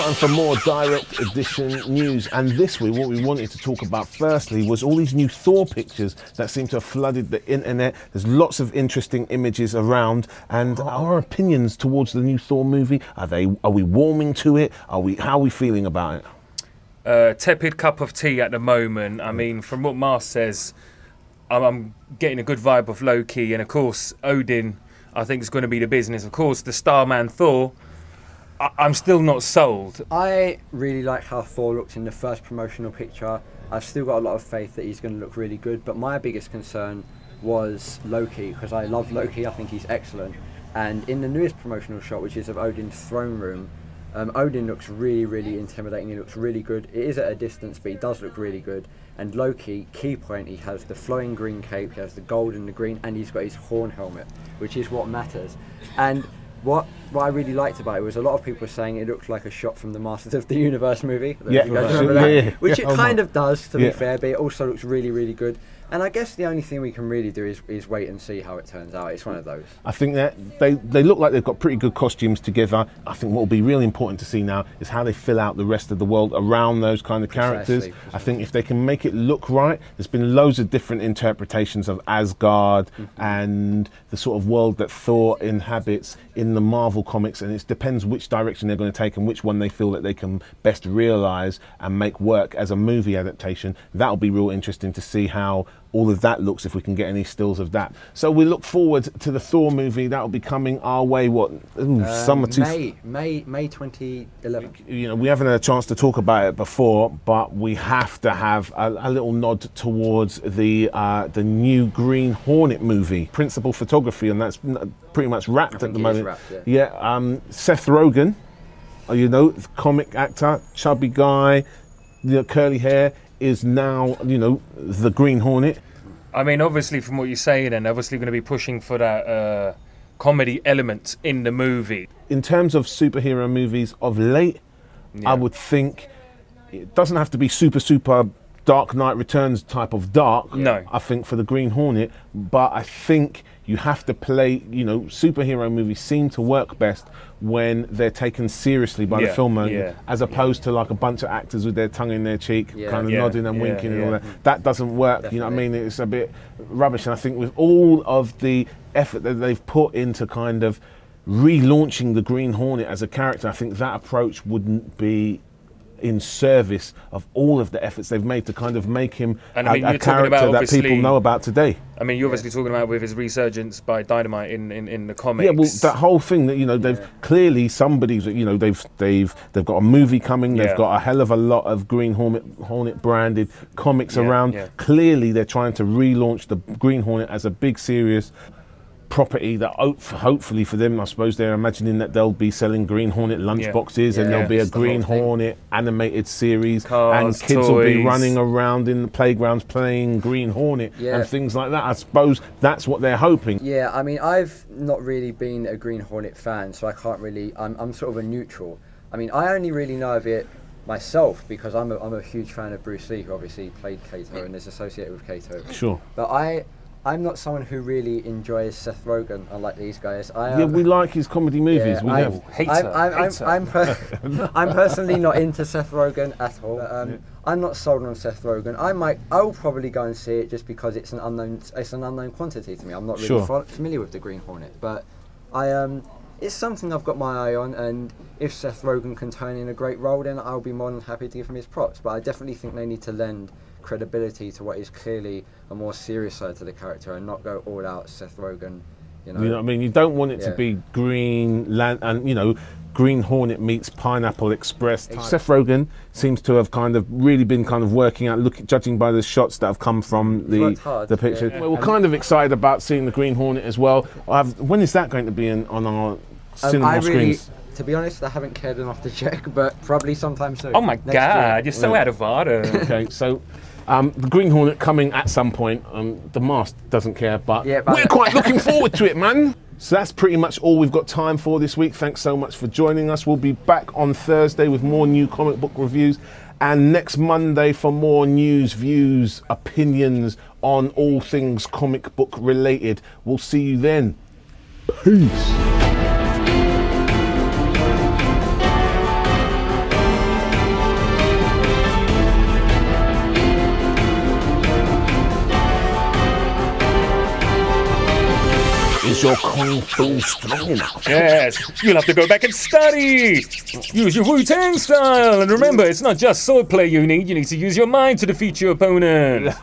time for more direct edition news, and this week what we wanted to talk about firstly was all these new Thor pictures that seem to have flooded the internet. There's lots of interesting images around, and our opinions towards the new Thor movie, are we warming to it? How are we feeling about it? Tepid cup of tea at the moment. I mean, from what Mars says, I'm getting a good vibe of Loki, and of course Odin I think is going to be the business. Of course the Starman Thor, I'm still not sold. I really like how Thor looked in the first promotional picture. I've still got a lot of faith that he's going to look really good, but my biggest concern was Loki, because I love Loki, I think he's excellent. And in the newest promotional shot, which is of Odin's throne room, Odin looks really, really intimidating. He looks really good. It is at a distance, but he does look really good. And Loki, key point, he has the flowing green cape, he has the gold and the green, and he's got his horn helmet, which is what matters. And what I really liked about it was a lot of people were saying it looked like a shot from the Masters of the Universe movie. Yeah, you guys remember that? Which it kind of does, to be fair, but it also looks really, really good. And I guess the only thing we can really do is wait and see how it turns out. It's one of those. I think that they look like they've got pretty good costumes together. I think what will be really important to see now is how they fill out the rest of the world around those kind of characters. Precisely. I think if they can make it look right, there's been loads of different interpretations of Asgard and the sort of world that Thor inhabits in the Marvel comics, and it depends which direction they're going to take and which one they feel that they can best realise and make work as a movie adaptation. That'll be real interesting to see how all of that looks, if we can get any stills of that. So we look forward to the Thor movie. That'll be coming our way, summer May 2011. You know, we haven't had a chance to talk about it before, but we have to have a little nod towards the new Green Hornet movie. Principal photography, and that's pretty much wrapped at the moment. Wrapped, yeah. Seth Rogen, you know, the comic actor, chubby guy, curly hair, is now, you know, the Green Hornet. I mean, obviously from what you're saying, and obviously going to be pushing for that comedy element in the movie. In terms of superhero movies of late, I would think it doesn't have to be super Dark Knight Returns type of dark. No. I think for the Green Hornet, but I think you have to play, you know, superhero movies seem to work best when they're taken seriously by the filmmaker, as opposed to like a bunch of actors with their tongue in their cheek, kind of nodding and winking and all that. That doesn't work. Definitely. You know what I mean? It's a bit rubbish. And I think with all of the effort that they've put into kind of relaunching the Green Hornet as a character, I think that approach wouldn't be in service of all of the efforts they've made to kind of make him a character that people know about today. I mean, you're obviously talking about with his resurgence by Dynamite in the comics. Yeah, well, that whole thing that, you know, they've clearly somebody's, you know, they've got a movie coming. They've got a hell of a lot of Green Hornet branded comics around. Clearly, they're trying to relaunch the Green Hornet as a big, serious property that hopefully for them, I suppose they're imagining that they'll be selling Green Hornet lunchboxes and there'll be a Green Hornet animated series, and kids will be running around in the playgrounds playing Green Hornet and things like that. I suppose that's what they're hoping. Yeah, I mean, I've not really been a Green Hornet fan, so I can't really, I'm sort of a neutral. I mean, I only really know of it myself because I'm a huge fan of Bruce Lee, who obviously played Kato and is associated with Kato. Sure. But I'm not someone who really enjoys Seth Rogen, unlike these guys. We like his comedy movies. I'm personally not into Seth Rogen at all. I'm not sold on Seth Rogen. I'll probably go and see it just because it's an unknown quantity to me. I'm not really familiar with the Green Hornet, but it's something I've got my eye on, and if Seth Rogen can turn in a great role, then I'll be more than happy to give him his props. But I definitely think they need to lend credibility to what is clearly a more serious side to the character and not go all out Seth Rogen. You know what I mean? You don't want it to be Green Hornet meets Pineapple Express. Seth Rogen seems to have kind of really been kind of working out, judging by the shots that have come from the picture. We're kind of excited about seeing the Green Hornet as well. When is that going to be on our cinema screens? To be honest, I haven't cared enough to check, but probably sometime soon. Oh my God, you're so out of order. Okay, so the Green Hornet coming at some point. The Mask doesn't care, but we're quite looking forward to it, man. So that's pretty much all we've got time for this week. Thanks so much for joining us. We'll be back on Thursday with more new comic book reviews, and next Monday for more news, views, opinions on all things comic book related. We'll see you then. Peace. Is your kung fu strong enough? Yes, you'll have to go back and study. Use your Wu-Tang style. And remember, it's not just swordplay you need to use your mind to defeat your opponent.